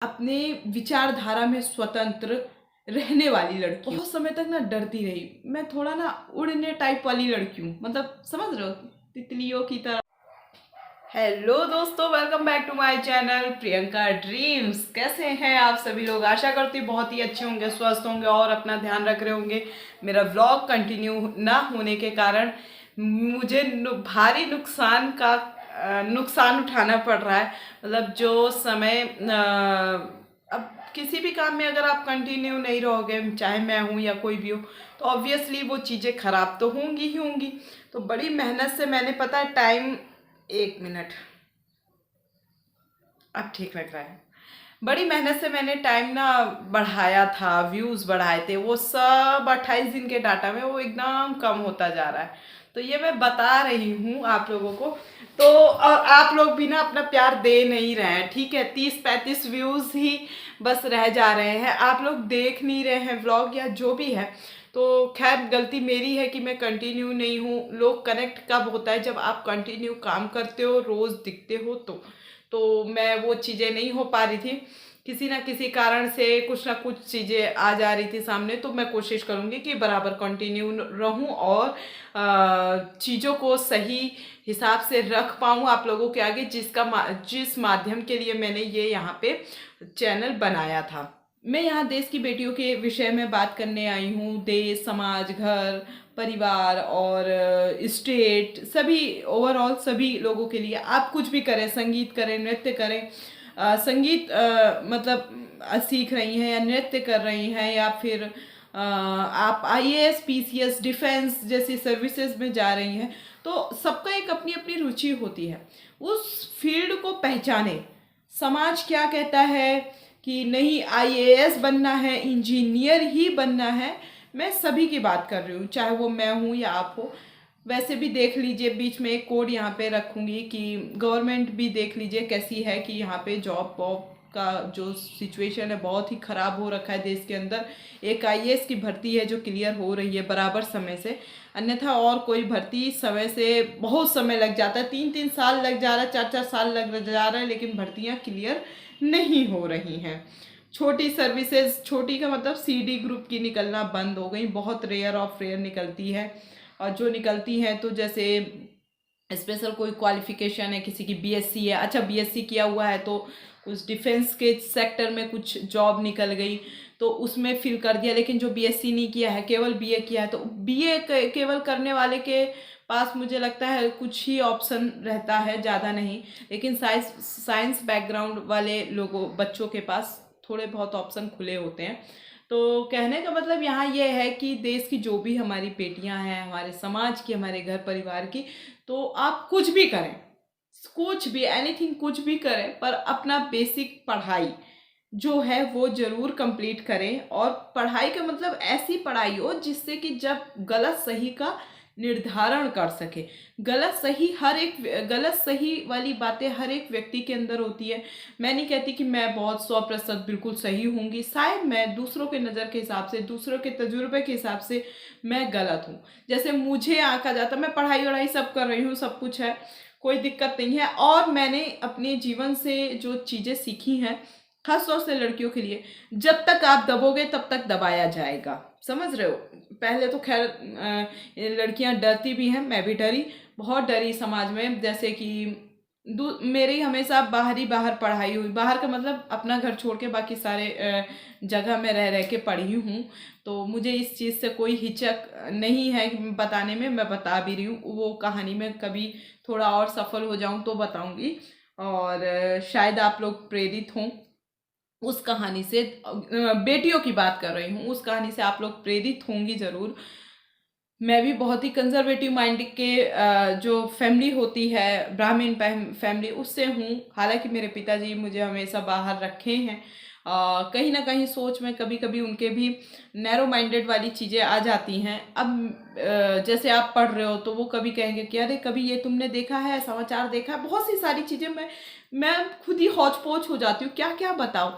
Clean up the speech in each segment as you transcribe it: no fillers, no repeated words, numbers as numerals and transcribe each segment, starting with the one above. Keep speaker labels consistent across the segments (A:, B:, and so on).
A: अपने विचारधारा में स्वतंत्र रहने वाली लड़की हूँ। बहुत समय तक ना डरती रही। मैं थोड़ा ना उड़ने टाइप वाली लड़की हूँ, मतलब समझ रहे हो, तितलियों की तरह। हेलो दोस्तों, welcome back to my channel Priyanka Dreams. कैसे हैं आप सभी लोग? आशा करती हूँ बहुत ही अच्छे होंगे, स्वस्थ होंगे और अपना ध्यान रख रहे होंगे। मेरा व्लॉग कंटिन्यू ना होने के कारण मुझे भारी नुकसान उठाना पड़ रहा है। मतलब जो समय अब किसी भी काम में अगर आप कंटिन्यू नहीं रहोगे, चाहे मैं हूँ या कोई भी हो, तो ऑब्वियसली वो चीज़ें खराब तो होंगी ही होंगी। तो बड़ी मेहनत से मैंने, पता है, टाइम, एक मिनट, अब ठीक लग रहा है। बड़ी मेहनत से मैंने टाइम ना बढ़ाया था, व्यूज़ बढ़ाए थे, वो सब 28 दिन के डाटा में वो एकदम कम होता जा रहा है। तो ये मैं बता रही हूँ आप लोगों को। तो और आप लोग भी ना अपना प्यार दे नहीं रहे हैं, ठीक है। 30-35 व्यूज़ ही बस रह जा रहे हैं, आप लोग देख नहीं रहे हैं व्लॉग या जो भी है। तो खैर गलती मेरी है कि मैं कंटिन्यू नहीं हूँ। लोग कनेक्ट कब होता है? जब आप कंटिन्यू काम करते हो, रोज़ दिखते हो। तो मैं वो चीज़ें नहीं हो पा रही थी, किसी ना किसी कारण से कुछ ना कुछ चीज़ें आ जा रही थी सामने। तो मैं कोशिश करूँगी कि बराबर कंटिन्यू रहूँ और चीज़ों को सही हिसाब से रख पाऊँ आप लोगों के आगे, जिस माध्यम के लिए मैंने ये यहाँ पे चैनल बनाया था। मैं यहाँ देश की बेटियों के विषय में बात करने आई हूँ। देश, समाज, घर, परिवार और स्टेट, सभी, ओवरऑल सभी लोगों के लिए। आप कुछ भी करें, संगीत करें, नृत्य करें, संगीत मतलब सीख रही हैं या नृत्य कर रही हैं, या फिर आप आईएएस, पीसीएस, डिफेंस जैसी सर्विसेज में जा रही हैं, तो सबका एक अपनी अपनी रुचि होती है। उस फील्ड को पहचाने। समाज क्या कहता है कि नहीं, आईएएस बनना है, इंजीनियर ही बनना है। मैं सभी की बात कर रही हूँ, चाहे वो मैं हूँ या आप हो। वैसे भी देख लीजिए, बीच में एक कोड यहाँ पे रखूँगी कि गवर्नमेंट भी देख लीजिए कैसी है, कि यहाँ पे जॉब वॉब का जो सिचुएशन है बहुत ही ख़राब हो रखा है देश के अंदर। एक आईएएस की भर्ती है जो क्लियर हो रही है बराबर समय से, अन्यथा और कोई भर्ती समय से बहुत समय लग जाता है। 3-3 साल लग जा रहा है, 4-4 साल लग जा रहा है, लेकिन भर्तियाँ क्लियर नहीं हो रही हैं। छोटी सर्विसेज, छोटी का मतलब सीडी ग्रुप की निकलना बंद हो गई, बहुत रेयर ऑफ रेयर निकलती है। और जो निकलती हैं तो जैसे स्पेशल कोई क्वालिफिकेशन है, किसी की बीएससी है, अच्छा बीएससी किया हुआ है तो कुछ डिफेंस के सेक्टर में कुछ जॉब निकल गई तो उसमें फिल कर दिया। लेकिन जो बीएससी नहीं किया है, केवल बीए किया है, तो बीए केवल करने वाले के पास मुझे लगता है कुछ ही ऑप्शन रहता है, ज़्यादा नहीं। लेकिन साइंस बैकग्राउंड वाले लोगों, बच्चों के पास थोड़े बहुत ऑप्शन खुले होते हैं। तो कहने का मतलब यहाँ ये है कि देश की जो भी हमारी बेटियां हैं, हमारे समाज की, हमारे घर परिवार की, तो आप कुछ भी करें, कुछ भी, एनीथिंग, कुछ भी करें, पर अपना बेसिक पढ़ाई जो है वो जरूर कंप्लीट करें। और पढ़ाई का मतलब ऐसी पढ़ाई हो जिससे कि जब गलत सही का निर्धारण कर सके। गलत सही वाली बातें हर एक व्यक्ति के अंदर होती है। मैं नहीं कहती कि मैं बहुत 100% बिल्कुल सही होंगी, शायद मैं दूसरों के नज़र के हिसाब से, दूसरों के तजुर्बे के हिसाब से मैं गलत हूँ। जैसे मुझे आंका जाता, मैं पढ़ाई वढ़ाई सब कर रही हूँ, सब कुछ है, कोई दिक्कत नहीं है। और मैंने अपने जीवन से जो चीज़ें सीखी हैं, खास तौर से लड़कियों के लिए, जब तक आप दबोगे तब तक दबाया जाएगा, समझ रहे हो। पहले तो खैर लड़कियां डरती भी हैं, मैं भी डरी, बहुत डरी समाज में। जैसे कि मेरी हमेशा बाहर पढ़ाई हुई, बाहर का मतलब अपना घर छोड़ के बाकी सारे जगह में रह रह के पढ़ी हूँ। तो मुझे इस चीज़ से कोई हिचक नहीं है कि बताने में, मैं बता भी रही हूँ। वो कहानी में कभी थोड़ा और सफल हो जाऊँ तो बताऊँगी, और शायद आप लोग प्रेरित हों उस कहानी से। बेटियों की बात कर रही हूँ, उस कहानी से आप लोग प्रेरित होंगी ज़रूर। मैं भी बहुत ही कंजर्वेटिव माइंड के जो फैमिली होती है, ब्राह्मण फैमिली, उससे हूँ। हालांकि मेरे पिताजी मुझे हमेशा बाहर रखे हैं। कहीं ना कहीं सोच में कभी कभी उनके भी नैरो माइंडेड वाली चीज़ें आ जाती हैं। अब जैसे आप पढ़ रहे हो तो वो कभी कहेंगे कि अरे कभी ये तुमने देखा है, समाचार देखा है, बहुत सी सारी चीज़ें मैं खुद ही हौच पौच हो जाती हूँ, क्या क्या बताओ।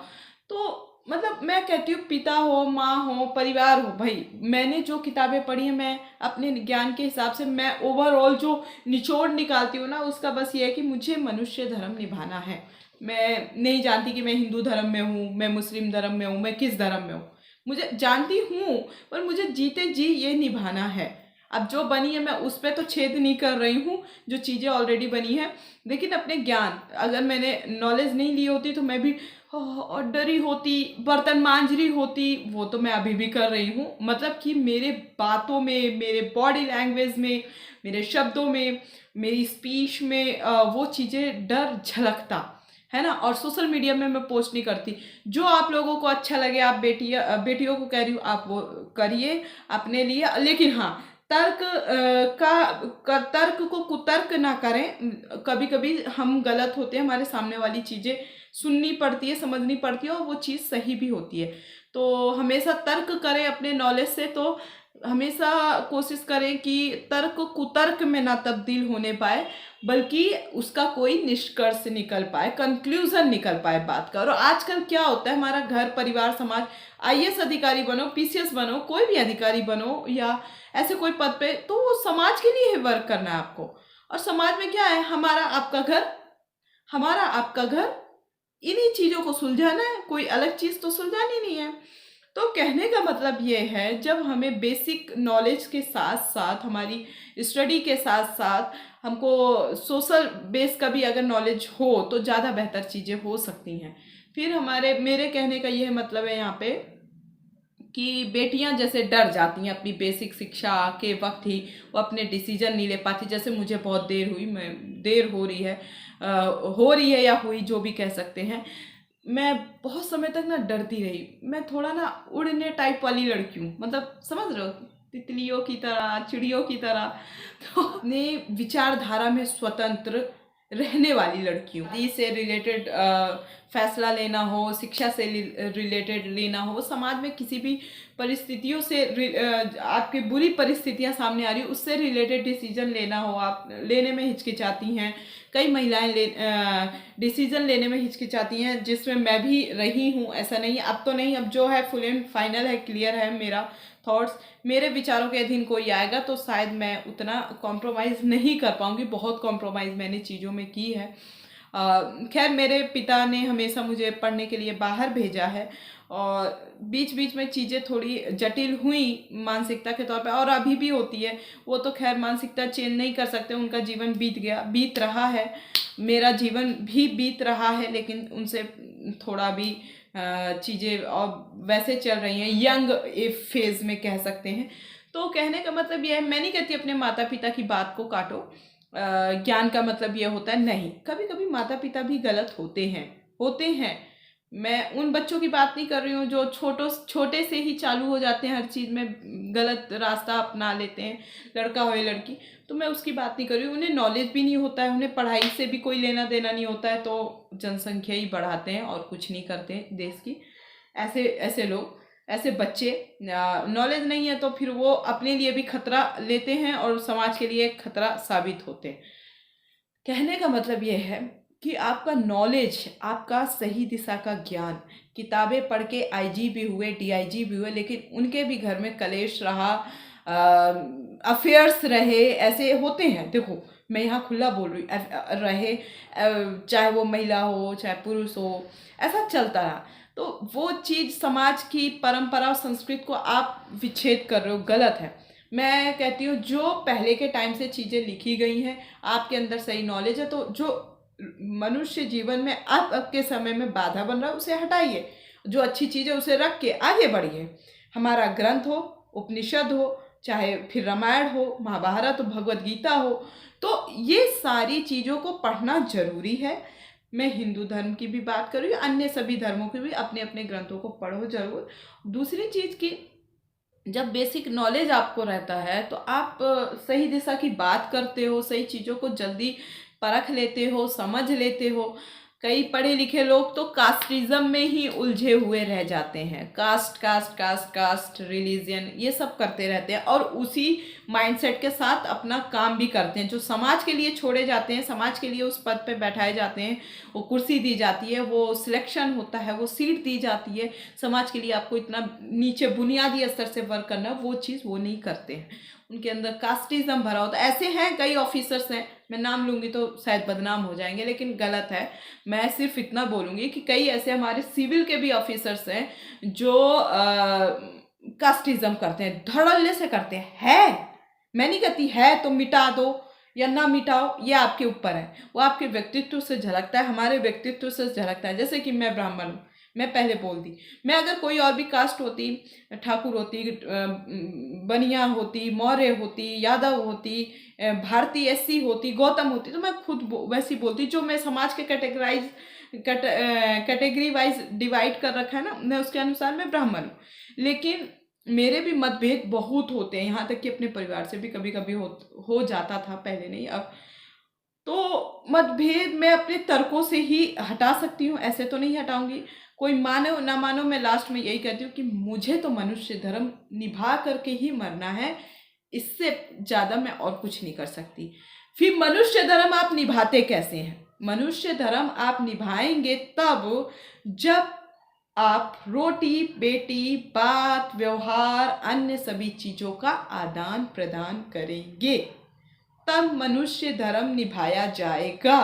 A: तो मतलब मैं कहती हूँ, पिता हो, माँ हो, परिवार हो, भाई मैंने जो किताबें पढ़ी हैं, मैं अपने ज्ञान के हिसाब से मैं ओवरऑल जो निचोड़ निकालती हूँ ना, उसका बस ये है कि मुझे मनुष्य धर्म निभाना है। मैं नहीं जानती कि मैं हिंदू धर्म में हूँ, मैं मुस्लिम धर्म में हूँ, मैं किस धर्म में हूँ। मुझे जानती हूँ, पर मुझे जीते जी ये निभाना है। अब जो बनी है मैं उस पर तो छेद नहीं कर रही हूँ, जो चीज़ें ऑलरेडी बनी है। लेकिन अपने ज्ञान, अगर मैंने नॉलेज नहीं ली होती तो मैं भी और डरी होती, बर्तन मांज रही होती। वो तो मैं अभी भी कर रही हूँ। मतलब कि मेरे बातों में, मेरे बॉडी लैंग्वेज में, मेरे शब्दों में, मेरी स्पीच में वो चीज़ें डर झलकता है ना। और सोशल मीडिया में मैं पोस्ट नहीं करती। जो आप लोगों को अच्छा लगे, आप बेटियों को कह रही हूँ, आप वो करिए अपने लिए। लेकिन हाँ, तर्क तर्क को कुतर्क ना करें। कभी कभी हम गलत होते हैं, हमारे सामने वाली चीज़ें सुननी पड़ती है, समझनी पड़ती है, और वो चीज़ सही भी होती है। तो हमेशा तर्क करें अपने नॉलेज से। तो हमेशा कोशिश करें कि तर्क कुतर्क में ना तब्दील होने पाए, बल्कि उसका कोई निष्कर्ष निकल पाए, कंक्लूजन निकल पाए बात का। और आजकल क्या होता है, हमारा घर परिवार समाज, आईएएस अधिकारी बनो, पीसीएस बनो, कोई भी अधिकारी बनो या ऐसे कोई पद पे, तो वो समाज के लिए वर्क करना है आपको। और समाज में क्या है, हमारा आपका घर, हमारा आपका घर, इन्हीं चीज़ों को सुलझाना है, कोई अलग चीज़ तो सुलझानी नहीं है। तो कहने का मतलब ये है, जब हमें बेसिक नॉलेज के साथ साथ, हमारी स्टडी के साथ साथ हमको सोशल बेस का भी अगर नॉलेज हो तो ज़्यादा बेहतर चीज़ें हो सकती हैं। फिर मेरे कहने का यह मतलब है यहाँ पे कि बेटियां जैसे डर जाती हैं अपनी बेसिक शिक्षा के वक्त ही, वो अपने डिसीजन नहीं ले पाती। जैसे मुझे बहुत देर हो रही है या हुई, जो भी कह सकते हैं। मैं बहुत समय तक ना डरती रही। मैं थोड़ा ना उड़ने टाइप वाली लड़की हूँ, मतलब समझ रहे हो, तितलियों की तरह, चिड़ियों की तरह। तो अपने विचारधारा में स्वतंत्र रहने वाली लड़की हूँ। इससे रिलेटेड फैसला लेना हो, शिक्षा से रिलेटेड लेना हो, समाज में किसी भी परिस्थितियों से आपकी बुरी परिस्थितियां सामने आ रही, उससे रिलेटेड डिसीजन लेना हो, आप लेने में हिचकिचाती हैं। कई महिलाएं डिसीजन लेने में हिचकिचाती हैं, जिसमें मैं भी रही हूँ। ऐसा नहीं, अब तो नहीं, अब जो है फुल एंड फाइनल है, क्लियर है मेरा थॉट्स। मेरे विचारों के अधीन कोई आएगा तो शायद मैं उतना कॉम्प्रोमाइज़ नहीं कर पाऊँगी। बहुत कॉम्प्रोमाइज़ मैंने चीज़ों में की है। खैर, मेरे पिता ने हमेशा मुझे पढ़ने के लिए बाहर भेजा है, और बीच बीच में चीज़ें थोड़ी जटिल हुई मानसिकता के तौर पे, और अभी भी होती है। वो तो खैर मानसिकता चेंज नहीं कर सकते, उनका जीवन बीत रहा है, मेरा जीवन भी बीत रहा है, लेकिन उनसे थोड़ा भी चीज़ें और वैसे चल रही हैं, यंग फेज में कह सकते हैं। तो कहने का मतलब यह है, मैं नहीं कहती अपने माता पिता की बात को काटो। ज्ञान का मतलब यह होता है, नहीं, कभी कभी माता पिता भी गलत होते हैं। मैं उन बच्चों की बात नहीं कर रही हूँ जो छोटे से ही चालू हो जाते हैं, हर चीज़ में गलत रास्ता अपना लेते हैं, लड़का हो या लड़की। तो मैं उसकी बात नहीं कर रही हूँ। उन्हें नॉलेज भी नहीं होता है, उन्हें पढ़ाई से भी कोई लेना देना नहीं होता है, तो जनसंख्या ही बढ़ाते हैं और कुछ नहीं करते देश की। ऐसे लोग, ऐसे बच्चे, नॉलेज नहीं है तो फिर वो अपने लिए भी खतरा लेते हैं और समाज के लिए खतरा साबित होते हैं। कहने का मतलब ये है कि आपका नॉलेज, आपका सही दिशा का ज्ञान, किताबें पढ़ के आईजी भी हुए, डीआईजी भी हुए, लेकिन उनके भी घर में कलेश रहा, अफेयर्स रहे, ऐसे होते हैं। देखो, मैं यहाँ खुला बोल रही रहे, चाहे वो महिला हो चाहे पुरुष हो, ऐसा चलता रहा। तो वो चीज़, समाज की परंपरा और संस्कृति को आप विच्छेद कर रहे हो, गलत है। मैं कहती हूँ जो पहले के टाइम से चीज़ें लिखी गई हैं, आपके अंदर सही नॉलेज है, तो जो मनुष्य जीवन में अब के समय में बाधा बन रहा है उसे हटाइए, जो अच्छी चीज़ है उसे रख के आगे बढ़िए। हमारा ग्रंथ हो, उपनिषद हो, चाहे फिर रामायण हो, महाभारत हो, भगवद गीता हो, तो ये सारी चीज़ों को पढ़ना जरूरी है। मैं हिंदू धर्म की भी बात कर रही हूँ, अन्य सभी धर्मों की भी, अपने अपने ग्रंथों को पढ़ो जरूर। दूसरी चीज़ की, जब बेसिक नॉलेज आपको रहता है तो आप सही दिशा की बात करते हो, सही चीज़ों को जल्दी परख लेते हो, समझ लेते हो। कई पढ़े लिखे लोग तो कास्टिज्म में ही उलझे हुए रह जाते हैं, कास्ट रिलीजन, ये सब करते रहते हैं, और उसी माइंडसेट के साथ अपना काम भी करते हैं। जो समाज के लिए छोड़े जाते हैं, समाज के लिए उस पद पे बैठाए जाते हैं, वो कुर्सी दी जाती है, वो सिलेक्शन होता है, वो सीट दी जाती है, समाज के लिए आपको इतना नीचे बुनियादी स्तर से वर्क करना, वो चीज़ वो नहीं करते हैं। उनके अंदर कास्टिज्म भरा होता है। ऐसे हैं कई ऑफिसर्स हैं मैं नाम लूँगी तो शायद बदनाम हो जाएंगे, लेकिन गलत है। मैं सिर्फ इतना बोलूँगी कि कई ऐसे हमारे सिविल के भी ऑफिसर्स हैं जो कास्टिज्म करते हैं, धड़ल्ले से करते हैं। मैं नहीं कहती है तो मिटा दो या ना मिटाओ, ये आपके ऊपर है, वो आपके व्यक्तित्व से झलकता है, हमारे व्यक्तित्व से झलकता है। जैसे कि मैं ब्राह्मण हूँ, मैं पहले बोल दी, मैं अगर कोई और भी कास्ट होती, ठाकुर होती, बनिया होती, मौर्य होती, यादव होती, भारती एससी होती, गौतम होती, तो मैं खुद वैसी बोलती। जो मैं समाज के कैटेगरी वाइज डिवाइड कर रखा है ना, मैं उसके अनुसार मैं ब्राह्मण हूँ। लेकिन मेरे भी मतभेद बहुत होते हैं, यहाँ तक कि अपने परिवार से भी कभी कभी हो जाता था, पहले नहीं अब। तो मतभेद मैं अपने तर्कों से ही हटा सकती हूँ, ऐसे तो नहीं हटाऊंगी। कोई मानो ना मानो, मैं लास्ट में यही कहती हूँ कि मुझे तो मनुष्य धर्म निभा करके ही मरना है, इससे ज़्यादा मैं और कुछ नहीं कर सकती। फिर मनुष्य धर्म आप निभाते कैसे हैं? मनुष्य धर्म आप निभाएंगे तब जब आप रोटी बेटी बात व्यवहार अन्य सभी चीज़ों का आदान प्रदान करेंगे, तब मनुष्य धर्म निभाया जाएगा।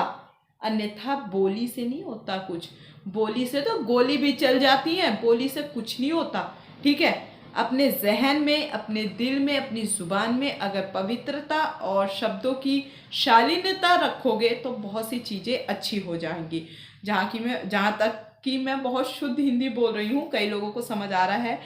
A: अन्यथा बोली से नहीं होता कुछ, बोली से तो गोली भी चल जाती है, बोली से कुछ नहीं होता। ठीक है, अपने जहन में, अपने दिल में, अपनी जुबान में अगर पवित्रता और शब्दों की शालीनता रखोगे तो बहुत सी चीज़ें अच्छी हो जाएंगी। जहाँ तक कि मैं बहुत शुद्ध हिंदी बोल रही हूँ, कई लोगों को समझ आ रहा है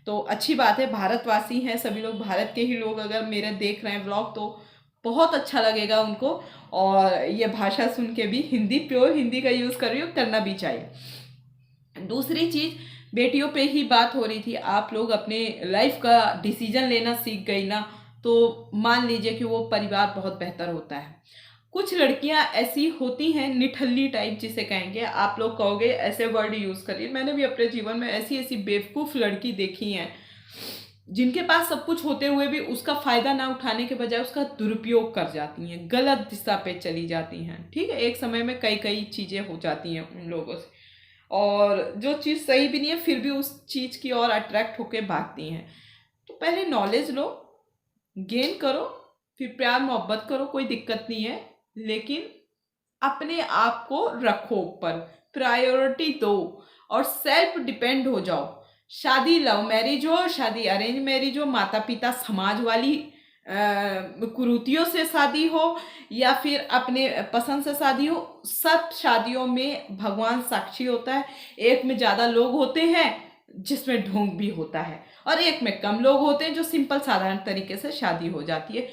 A: तो अच्छी बात है। भारतवासी हैं सभी लोग, भारत के ही लोग अगर मेरे देख रहे हैं व्लॉग तो बहुत अच्छा लगेगा उनको। और ये भाषा सुन के भी हिंदी, प्योर हिंदी का यूज़ कर रही हूँ, करना भी चाहिए। दूसरी चीज़, बेटियों पे ही बात हो रही थी, आप लोग अपने लाइफ का डिसीजन लेना सीख गई ना, तो मान लीजिए कि वो परिवार बहुत बेहतर होता है। कुछ लड़कियां ऐसी होती हैं, निठल्ली टाइप जिसे कहेंगे, आप लोग कहोगे ऐसे वर्ड यूज़ करिए, मैंने भी अपने जीवन में ऐसी ऐसी बेवकूफ़ लड़की देखी हैं जिनके पास सब कुछ होते हुए भी उसका फ़ायदा ना उठाने के बजाय उसका दुरुपयोग कर जाती हैं, गलत दिशा पे चली जाती हैं। ठीक है, एक समय में कई कई चीज़ें हो जाती हैं उन लोगों से, और जो चीज़ सही भी नहीं है फिर भी उस चीज़ की ओर अट्रैक्ट होकर भागती हैं। तो पहले नॉलेज लो, गेन करो, फिर प्यार मोहब्बत करो, कोई दिक्कत नहीं है, लेकिन अपने आप को रखो ऊपर, प्रायोरिटी दो और सेल्फ डिपेंड हो जाओ। शादी लव मैरिज हो, शादी अरेंज मैरिज हो, माता पिता समाज वाली कुरीतियों से शादी हो या फिर अपने पसंद से शादी हो, सब शादियों में भगवान साक्षी होता है। एक में ज़्यादा लोग होते हैं जिसमें ढोंग भी होता है, और एक में कम लोग होते हैं जो सिंपल साधारण तरीके से शादी हो जाती है।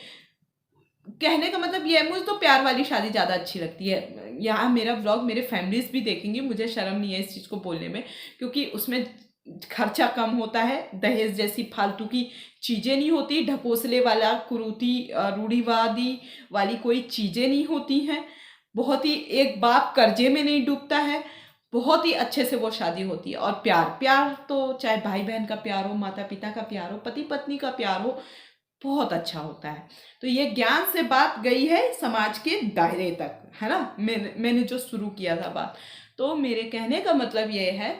A: कहने का मतलब ये है, मुझे तो प्यार वाली शादी ज़्यादा अच्छी लगती है। यहाँ मेरा व्लॉग मेरे फैमिलीज भी देखेंगे, मुझे शर्म नहीं है इस चीज़ को बोलने में, क्योंकि उसमें खर्चा कम होता है, दहेज जैसी फालतू की चीज़ें नहीं होती, ढकोसले वाला कुरूती रूढ़िवादी वाली कोई चीज़ें नहीं होती हैं, बहुत ही एक बाप कर्जे में नहीं डूबता है, बहुत ही अच्छे से वो शादी होती है। और प्यार तो चाहे भाई बहन का प्यार हो, माता पिता का प्यार हो, पति पत्नी का प्यार हो, बहुत अच्छा होता है। तो ये ज्ञान से बात गई है समाज के दायरे तक, है ना, मैंने जो शुरू किया था बात। तो मेरे कहने का मतलब ये है,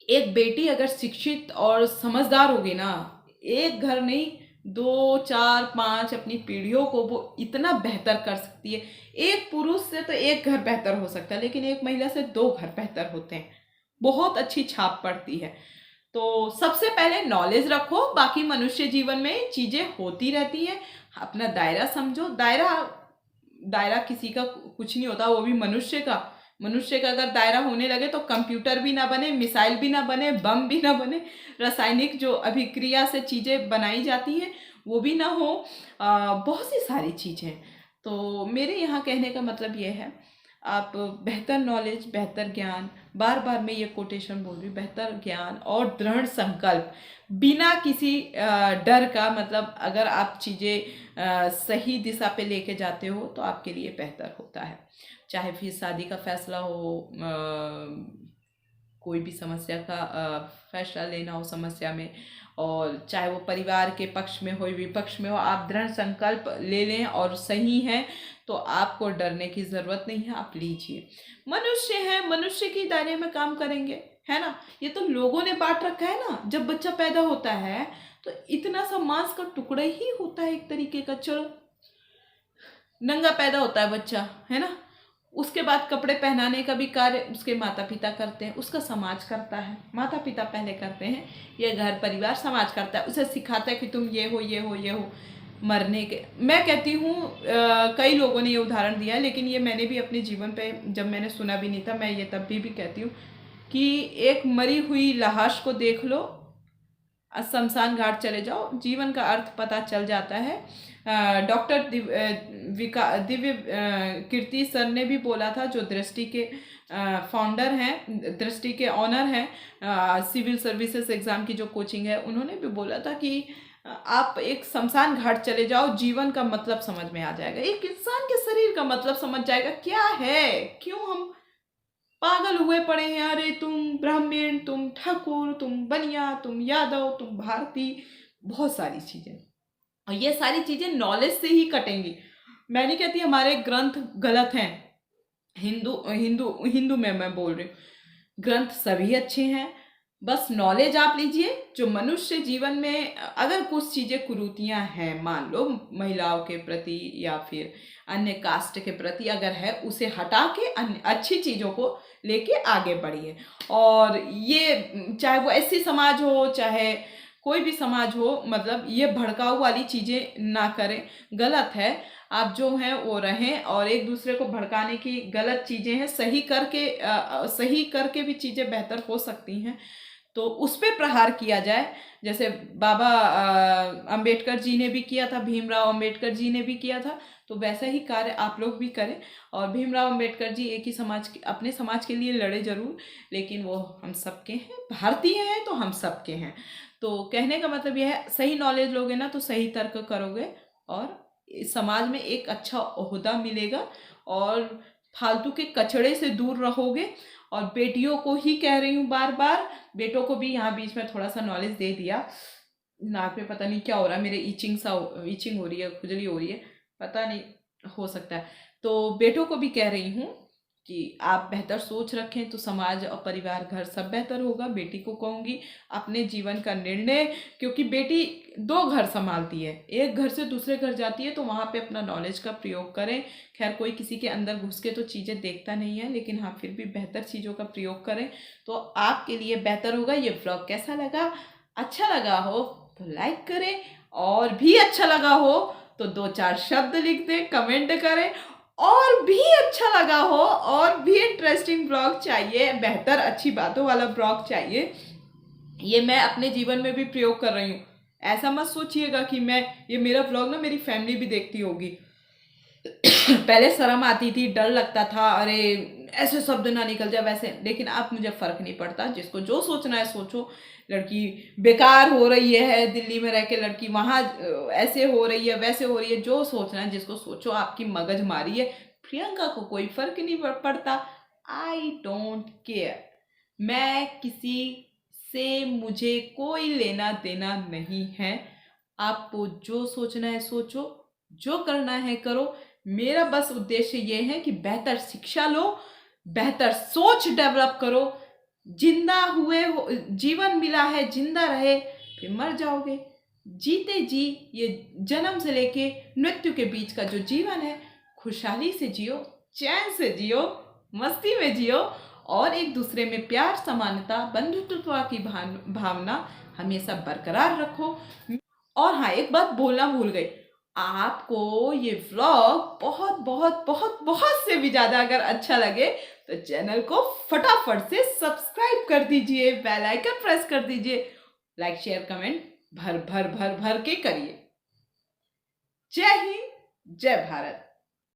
A: एक बेटी अगर शिक्षित और समझदार होगी ना, एक घर नहीं, 2 4 5 अपनी पीढ़ियों को वो इतना बेहतर कर सकती है। एक पुरुष से तो एक घर बेहतर हो सकता है, लेकिन एक महिला से 2 घर बेहतर होते हैं, बहुत अच्छी छाप पड़ती है। तो सबसे पहले नॉलेज रखो, बाकी मनुष्य जीवन में चीज़ें होती रहती हैं, अपना दायरा समझो। दायरा किसी का कुछ नहीं होता, वो भी मनुष्य का अगर दायरा होने लगे तो कंप्यूटर भी ना बने, मिसाइल भी ना बने, बम भी ना बने, रासायनिक जो अभिक्रिया से चीज़ें बनाई जाती हैं वो भी ना हो, बहुत सी सारी चीज़ें। तो मेरे यहाँ कहने का मतलब ये है, आप बेहतर नॉलेज, बेहतर ज्ञान, बार बार मैं ये कोटेशन बोल रही हूँ, बेहतर ज्ञान और दृढ़ संकल्प बिना किसी डर का, मतलब अगर आप चीज़ें सही दिशा पे लेके जाते हो तो आपके लिए बेहतर होता है। चाहे फिर शादी का फैसला हो, कोई भी समस्या का फैसला लेना हो समस्या में, और चाहे वो परिवार के पक्ष में हो विपक्ष में हो, आप दृढ़ संकल्प ले लें और सही हैं तो आपको डरने की ज़रूरत नहीं है, आप लीजिए। मनुष्य है, मनुष्य के दायरे में काम करेंगे, है ना। ये तो लोगों ने बांट रखा है ना, जब बच्चा पैदा होता है तो इतना सा मांस का टुकड़ा ही होता है एक तरीके का, चलो नंगा पैदा होता है बच्चा, है ना, उसके बाद कपड़े पहनाने का भी कार्य उसके माता पिता करते हैं, उसका समाज करता है। माता पिता पहले करते हैं, ये घर परिवार समाज करता है, उसे सिखाता है कि तुम ये हो ये हो ये हो। मरने के मैं कहती हूँ कई लोगों ने ये उदाहरण दिया है, लेकिन ये मैंने भी अपने जीवन पे जब मैंने सुना भी नहीं था, मैं ये तब भी कहती हूँ कि एक मरी हुई लाश को देख लो, शमशान घाट चले जाओ, जीवन का अर्थ पता चल जाता है। डॉक्टर दिव्य कीर्ति सर ने भी बोला था, जो दृष्टि के फाउंडर हैं, दृष्टि के ऑनर हैं, सिविल सर्विसेज एग्ज़ाम की जो कोचिंग है, उन्होंने भी बोला था कि आप एक शमशान घाट चले जाओ, जीवन का मतलब समझ में आ जाएगा, एक इंसान के शरीर का मतलब समझ जाएगा क्या है, क्यों हम पागल हुए पड़े हैं। अरे तुम ब्राह्मण, तुम ठाकुर, तुम बनिया, तुम यादव, तुम भारती, बहुत सारी चीज़ें, और ये सारी चीज़ें नॉलेज से ही कटेंगी। मैं नहीं कहती हमारे ग्रंथ गलत हैं, हिंदू हिंदू हिंदू में मैं बोल रही हूँ, ग्रंथ सभी अच्छे हैं, बस नॉलेज आप लीजिए। जो मनुष्य जीवन में अगर कुछ चीज़ें कुरीतियाँ हैं, मान लो महिलाओं के प्रति या फिर अन्य कास्ट के प्रति अगर है, उसे हटा के अन्य अच्छी चीज़ों को लेके आगे बढ़िए। और ये चाहे वो ऐसी समाज हो, चाहे कोई भी समाज हो, मतलब ये भड़काऊ वाली चीज़ें ना करें, गलत है। आप जो हैं वो रहें, और एक दूसरे को भड़काने की गलत चीज़ें हैं, सही करके भी चीज़ें बेहतर हो सकती हैं, तो उस पे प्रहार किया जाए। जैसे बाबा अंबेडकर जी ने भी किया था, भीमराव अंबेडकर जी ने भी किया था, तो वैसा ही कार्य आप लोग भी करें। और भीमराव अंबेडकर जी एक ही समाज के, अपने समाज के लिए लड़े जरूर, लेकिन वो हम सबके हैं, भारतीय हैं तो हम सबके हैं। तो कहने का मतलब यह है, सही नॉलेज लोगे ना तो सही तर्क करोगे, और इस समाज में एक अच्छा ओहदा मिलेगा, और फालतू के कचड़े से दूर रहोगे। और बेटियों को ही कह रही हूँ बार बार, बेटों को भी यहाँ बीच में थोड़ा सा नॉलेज दे दिया। नाक में पता नहीं क्या हो रहा है मेरे, ईचिंग हो रही है, खुजली हो रही है, पता नहीं, हो सकता है। तो बेटों को भी कह रही हूँ कि आप बेहतर सोच रखें तो समाज और परिवार, घर सब बेहतर होगा। बेटी को कहूँगी अपने जीवन का निर्णय, क्योंकि बेटी दो घर संभालती है, एक घर से दूसरे घर जाती है, तो वहाँ पे अपना नॉलेज का प्रयोग करें। खैर कोई किसी के अंदर घुस के तो चीज़ें देखता नहीं है, लेकिन हाँ फिर भी बेहतर चीज़ों का प्रयोग करें तो आपके लिए बेहतर होगा। ये व्लॉग कैसा लगा? अच्छा लगा हो तो लाइक करें, और भी अच्छा लगा हो तो 2-4 शब्द लिख दें, कमेंट करें। और भी अच्छा लगा हो, और भी इंटरेस्टिंग ब्लॉग चाहिए, बेहतर अच्छी बातों वाला ब्लॉग चाहिए, ये मैं अपने जीवन में भी प्रयोग कर रही हूँ। ऐसा मत सोचिएगा कि मैं, ये मेरा ब्लॉग ना मेरी फैमिली भी देखती होगी। पहले शर्म आती थी, डर लगता था, अरे ऐसे शब्द ना निकल जाए वैसे, लेकिन अब मुझे फर्क नहीं पड़ता, जिसको जो सोचना है सोचो। लड़की बेकार हो रही है दिल्ली में रह के, लड़की वहाँ ऐसे हो रही है वैसे हो रही है, जो सोचना है जिसको सोचो, आपकी मगज मारी है। प्रियंका को कोई फर्क नहीं पड़ता, आई डोंट केयर। मैं किसी से, मुझे कोई लेना देना नहीं है। आपको जो सोचना है सोचो, जो करना है करो। मेरा बस उद्देश्य ये है कि बेहतर शिक्षा लो, बेहतर सोच डेवलप करो। जिंदा हुए हो, जीवन मिला है, जिंदा रहे, फिर मर जाओगे। जीते जी ये जन्म से लेके मृत्यु के बीच का जो जीवन है, खुशहाली से जियो, चैन से जियो, मस्ती में जियो, और एक दूसरे में प्यार, समानता, बंधुत्व की भावना हमेशा बरकरार रखो। और हाँ, एक बात बोलना भूल गई, आपको ये व्लॉग बहुत बहुत बहुत बहुत से भी ज़्यादा अगर अच्छा लगे तो चैनल को फटाफट से सब्सक्राइब कर दीजिए, बेल आइकन प्रेस कर दीजिए, लाइक शेयर कमेंट भर भर भर भर के करिए। जय हिंद, जय भारत।